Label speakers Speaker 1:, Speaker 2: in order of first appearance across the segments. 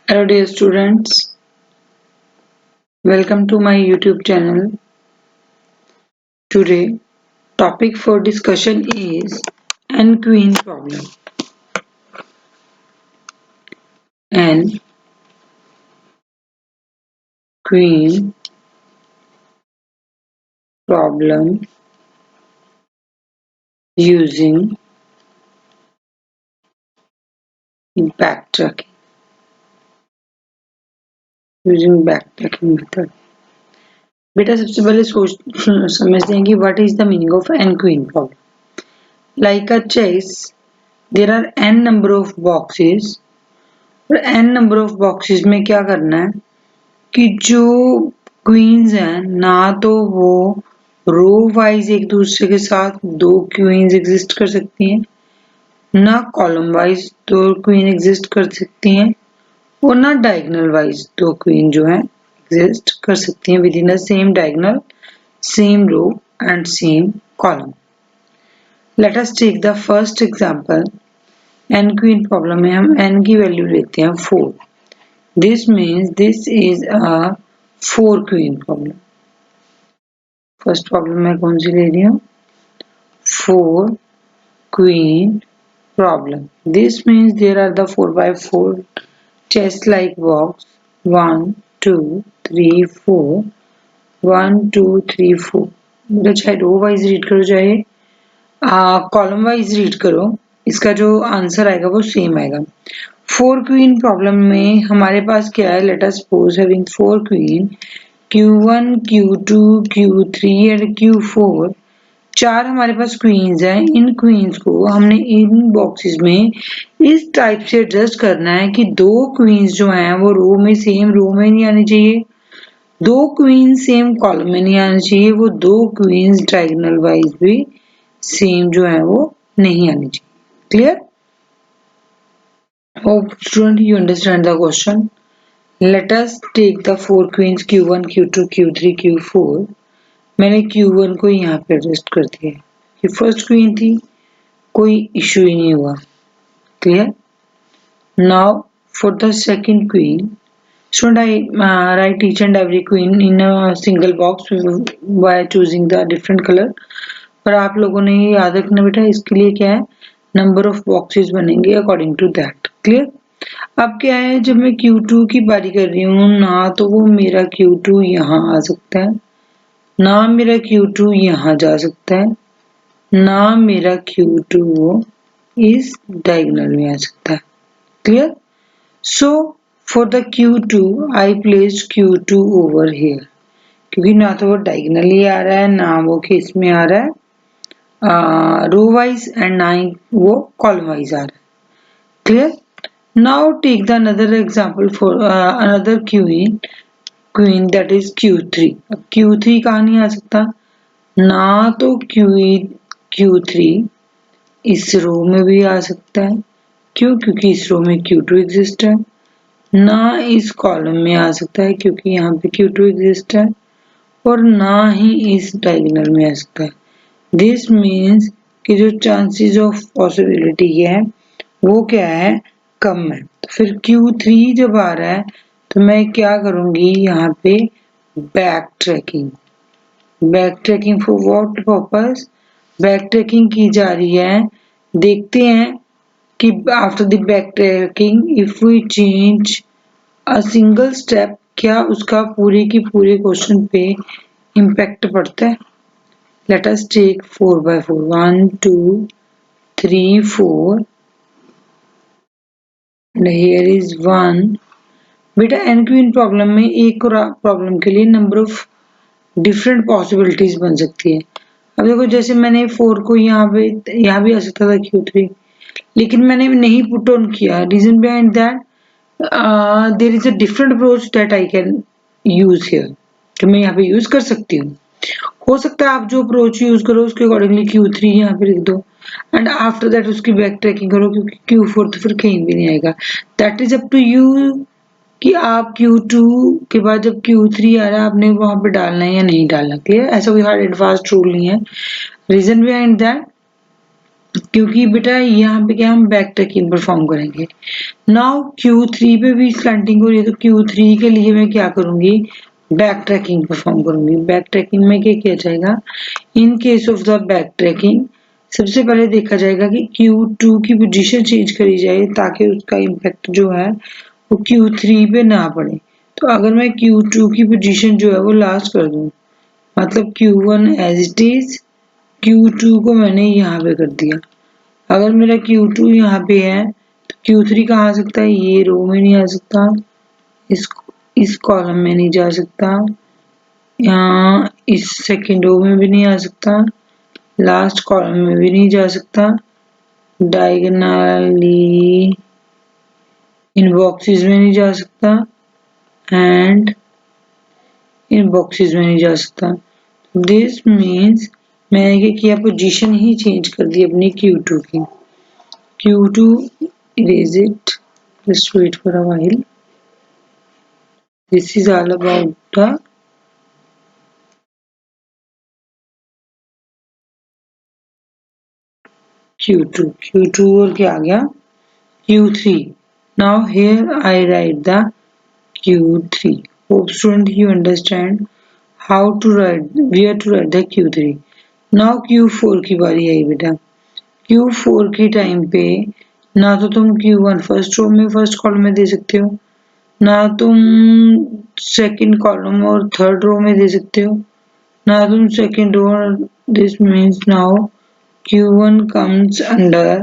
Speaker 1: Hello dear students, welcome to my YouTube channel. Today topic for discussion is n-queen problem. N-queen problem using backtracking method. बेटा सबसे पहले समझते हैं कि what is the meaning of n-queen problem. Like a chess, there are n number of boxes. और n number of boxes में क्या करना है कि जो क्वींस हैं ना तो वो रो वाइज एक दूसरे के साथ दो क्वींस एग्जिस्ट कर सकती हैं, ना कॉलम वाइज दो क्वीन एग्जिस्ट कर सकती हैं और ना डायगोनल वाइज दो क्वीन जो है एग्जिस्ट कर सकती हैं within the same diagonal, same row and same column. Let us take the first example. n queen problem में हम n की वैल्यू लेते हैं 4. This means this is a 4 queen problem. First problem मैं कौन सी ले रही हूँ? 4 queen problem. This means there are the 4x4 chess-like box. 1, 2, 3, 4. 1, 2, 3, 4. मेरा चाहे रो वाइज रीड करो चाहे कॉलम वाइज रीड करो, इसका जो आंसर आएगा वो सेम आएगा. 4 क्वीन प्रॉब्लम में हमारे पास क्या है? Let us suppose having 4 queen Q1, Q2, Q3 and Q4. 4 हमारे पास क्वींस हैं. इन क्वींस को हमने इन बॉक्सेस में इस टाइप से एडजस्ट करना है कि दो क्वींस जो हैं वो रो में सेम रो में नहीं आनी चाहिए, दो क्वींस सेम कॉलम में नहीं आनी चाहिए, वो दो क्वींस डायगोनल वाइज भी सेम जो है वो नहीं आनी चाहिए. Clear? Hope student you understand the question. Let us take the 4 queens Q1, Q2, Q3, Q4. मैंने Q1 को यहाँ पे एडजस्ट कर दिया. ये फर्स्ट क्वीन थी, कोई इशू ही नहीं हुआ. Clear? Now for the second queen, should I write each and every queen in a single box by choosing the different color? पर आप लोगों ने ये याद रखना बेटा, इसके लिए क्या है, नंबर ऑफ बॉक्सेस बनेंगे अकॉर्डिंग टू दैट. क्लियर? अब क्या है, जब मैं Q2 की बारी कर रही हूँ ना तो वो मेरा Q2 यहाँ आ सकता है, ना मेरा Q2 यहाँ जा सकता है, ना मेरा Q2 वो इस डायगोनल में आ सकता है. Clear? So for the Q2 I place Q2 over here, क्योंकि ना तो वो डायगोनली आ रहा है ना वो किस में आ रहा है रो वाइज एंड ना ही वो कॉलम वाइज आ रहा है. Clear? Now take the another example for another queen that is Q3. अब Q3 कहाँ नहीं आ सकता? ना तो Q3 इस रो में भी आ सकता है, क्यों? क्योंकि इस रो में Q2 एग्जिस्ट है. ना इस कॉलम में आ सकता है क्योंकि यहाँ पे Q2 एग्जिस्ट है, और ना ही इस डायगोनल में आ सकता है. दिस मीन्स कि जो चांसेस ऑफ पॉसिबिलिटी है वो क्या है? कम है. तो फिर Q3 जब आ रहा है तो मैं क्या करूंगी, यहाँ पे backtracking for what purpose? Backtracking की जा रही है. देखते हैं कि after the backtracking if we change a single step क्या उसका पूरे की पूरे क्वेश्चन पे इम्पैक्ट पड़ता है. Let us take 4x4. 1, 2, 3, 4 and here is 1. बेटा n क्वीन प्रॉब्लम में एक प्रॉब्लम के लिए नंबर ऑफ डिफरेंट पॉसिबिलिटीज बन सकती है. अब देखो, जैसे मैंने 4 को यहाँ भी आ सकता था Q3, लेकिन मैंने नहीं पुट ऑन किया. Reason behind that there is a different approach that I can use here, कि मैं यहाँ पे यूज कर सकती हूँ. हो सकता है आप जो अप्रोच यूज करो उसके अकॉर्डिंगली Q3 यहाँ पे लिख दो एंड आफ्टर दैट उसकी बैक ट्रैकिंग करो, क्योंकि Q4 तो फिर कहीं भी नहीं आएगा. That is up to you कि आप Q2 के बाद जब Q3 आ रहा है आपने वहां पे डालना है या नहीं डालना. क्लियर? ऐसा कोई हार्ड एंड फास्ट रूल नहीं है. रीजन बिहाइंड दैट क्योंकि बेटा यहाँ पे क्या हम बैक ट्रैकिंग परफॉर्म करेंगे। नाउ Q3 पे भी स्लैंटिंग हो रही है तो Q3 के लिए मैं क्या करूंगी, बैक ट्रैकिंग परफॉर्म करूंगी। बैक ट्रैकिंग में क्या किया जाएगा, in case of the back tracking सबसे पहले देखा जाएगा कि Q2 की पोजीशन चेंज करी जाए ताकि उसका इम्पैक्ट जो है वो Q3 पे ना पड़े। तो अगर मैं Q2 की पोजीशन जो है वो लास्ट कर दूं, मतलब Q1 as it is, Q2 को मैंने यहाँ पे कर दिया। अगर मेरा Q2 यहाँ पे है तो Q3 कहाँ आ सकता है, ये रो में नहीं आ सकता, इस इस कॉलम में नहीं जा सकता, यहाँ इस सेकेंड रो में भी नहीं आ सकता, लास्ट कॉलम में भी नहीं जा सकता, डायगोनली इन बॉक्सेस में नहीं जा सकता एंड इन बॉक्सेस में नहीं जा सकता। दिस मीन्स मैंने क्या किया, पोजीशन ही चेंज कर दी अपनी Q2 की। Q2 erase it, just wait for a while. This is all about the Q2 और क्या आ गया, Q3. Now here I write the Q3. Hope student you understand how to write, where to write the Q3. Now Q4 की बारी आई बेटा। Q4 के time पे ना तो तुम Q1 फर्स्ट रो में फर्स्ट कॉलम में दे सकते हो, ना तुम सेकंड कॉलम और थर्ड रो में दे सकते हो, ना तुम second row. This means now Q1 comes under,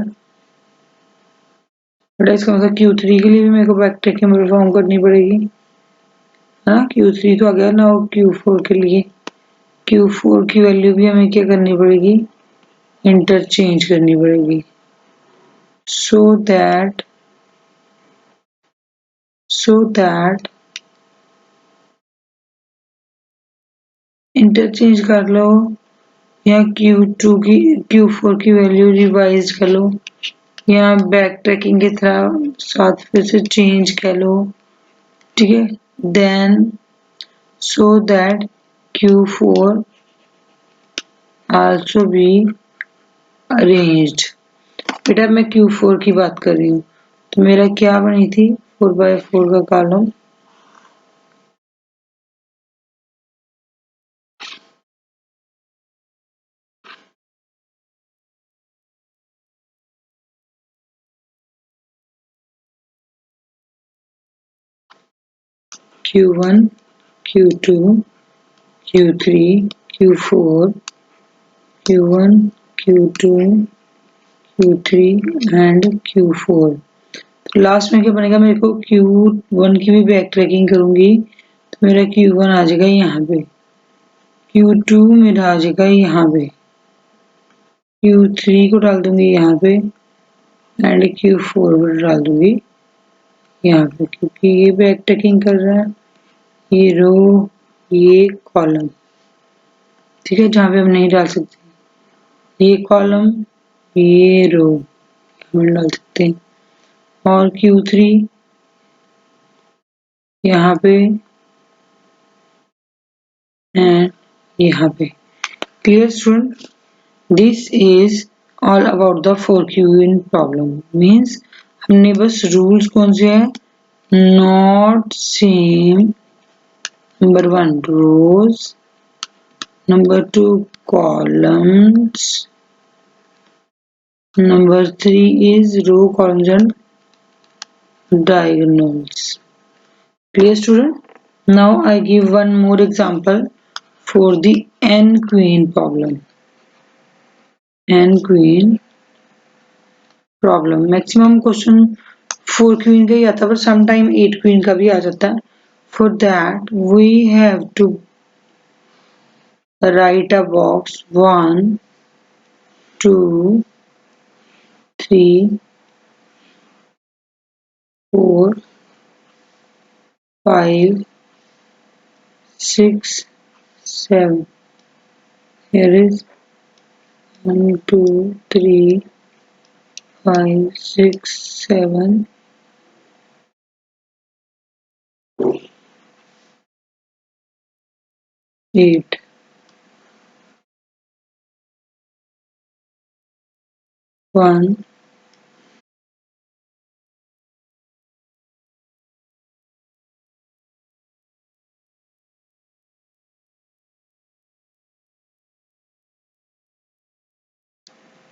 Speaker 1: but इसका मतलब Q3 के लिए भी मेरे को बैक ट्रैकिंग परफॉर्म करनी पड़ेगी, है ना। Q3 तो आ गया ना, Q4 के लिए Q4 की वैल्यू भी हमें क्या करनी पड़ेगी, इंटरचेंज करनी पड़ेगी। सो दैट इंटरचेंज कर लो या Q4 की वैल्यू रिवाइज कर लो या बैक ट्रैकिंग के साथ फिर से चेंज कर लो, ठीक है। Then so that Q4 also be arranged. बेटा मैं Q4 की बात कर रही हूँ, तो मेरा क्या बनी थी, 4x4 का column, Q1 Q2 Q3 Q4 Q1 Q2 Q3 and Q4। तो लास्ट में क्या बनेगा, मेरे को Q1 की भी बैक ट्रैकिंग करूंगी तो मेरा Q1 आ जाएगा यहाँ पे, Q2 मेरा आ जाएगा यहाँ पे, Q3 को डाल दूंगी यहाँ पे एंड Q4 को डाल दूंगी यहाँ पे, क्योंकि ये बैक ट्रैकिंग कर रहा है, ये रो ये कॉलम, ठीक है। जहाँ पे हम नहीं डाल सकते, ये कॉलम ये रो हम डाल सकते हैं, और Q3 यहाँ पे एंड यहाँ पे। Clear student, this is all about the 4Q in problem. मीन्स हमने बस रूल्स कौन से हैं, not same, number 1 rows, number 2 columns, number 3 is row, columns and diagonals. Clear student? Now I give one more example for the n queen problem. N queen problem, maximum question 4 queen का ही आता है, but sometime 8 queen का भी आ जाता है। For that we have to write a box 1 2 3 4 5 6 7. Here is 1 2 3 5 6 7 8. 1,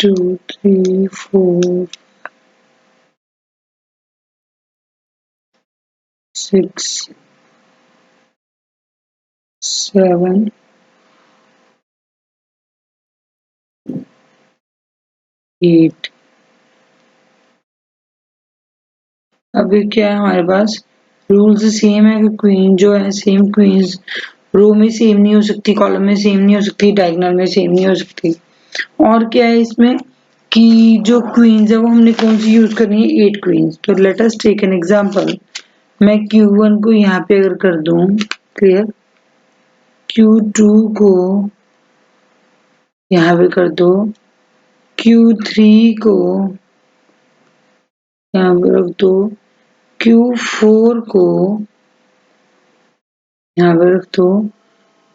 Speaker 1: 2, 3, 4, 6, 7, 8। अभी क्या है हमारे पास, रूल्स सेम है कि क्वीन जो है सेम क्वींस रो में सेम नहीं हो सकती, कॉलम में सेम नहीं हो सकती, डायगोनल में सेम नहीं हो सकती। और क्या है इसमें कि जो क्वींस है वो हमने कौन सी यूज करनी है, 8 क्वींस। तो let us take an example. मैं Q1 को यहाँ पे अगर कर दूं, क्लियर, Q2 को यहाँ पे कर दो, Q3 को यहाँ पे रख दो, Q4 को यहाँ पे रख दो,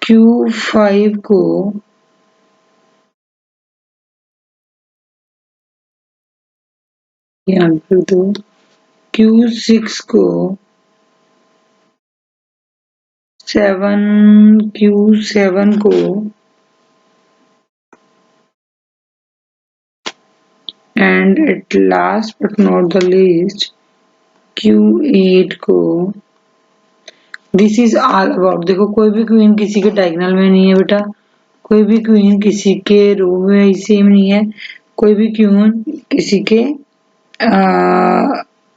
Speaker 1: Q5 को यहाँ पे रख दो, Q6 को 7 को and at last but not the least Q8 को। This is all about. देखो कोई भी क्वीन किसी के डायगोनल में नहीं है बेटा, कोई भी क्वीन किसी के रो में सेम नहीं है, कोई भी क्वीन किसी के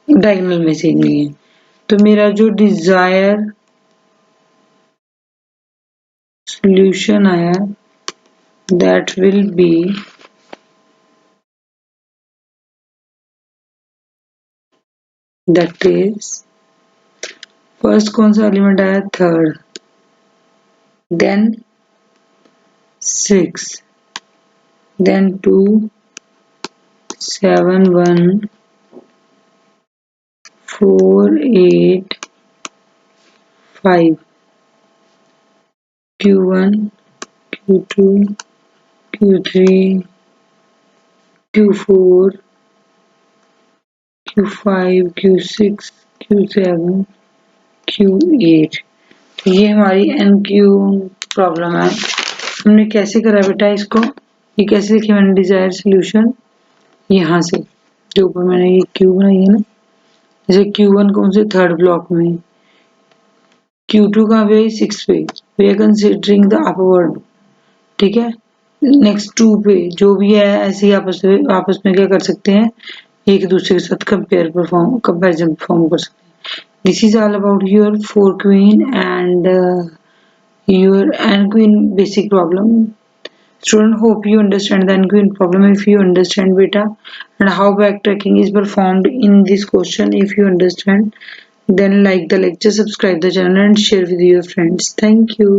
Speaker 1: डायगोनल में सेम नहीं है। तो मेरा जो डिजायर सॉल्यूशन आया that will be that is, first कौन सा एलिमेंट आया, third, then 6, then 2, 7, 1, 4, 8, 5, Q1, Q2, Q3, Q4, Q5, Q6, Q7, Q8। तो ये हमारी NQ प्रॉब्लम है। हमने कैसे करा बेटा इसको, ये कैसे देखिए मैंने डिजायर सोल्यूशन यहाँ से, जो ऊपर मैंने ये क्यू बनाई है ना, जैसे Q1 कौन से थर्ड ब्लॉक में, Q2 कहाँ पे, 6 पे, we are considering the upward, ठीक है। नेक्स्ट 2 पे जो भी है ऐसे ही आपस में क्या कर सकते हैं, एक दूसरे के साथ कंपैरिजन परफॉर्म कर सकते हैं। This is all about your 4 queen and your n queen basic problem. Student, hope you understand the n queen problem. If you understand beta and how backtracking is performed in this question, if you understand, then like the lecture, subscribe the channel and share with your friends. Thank you.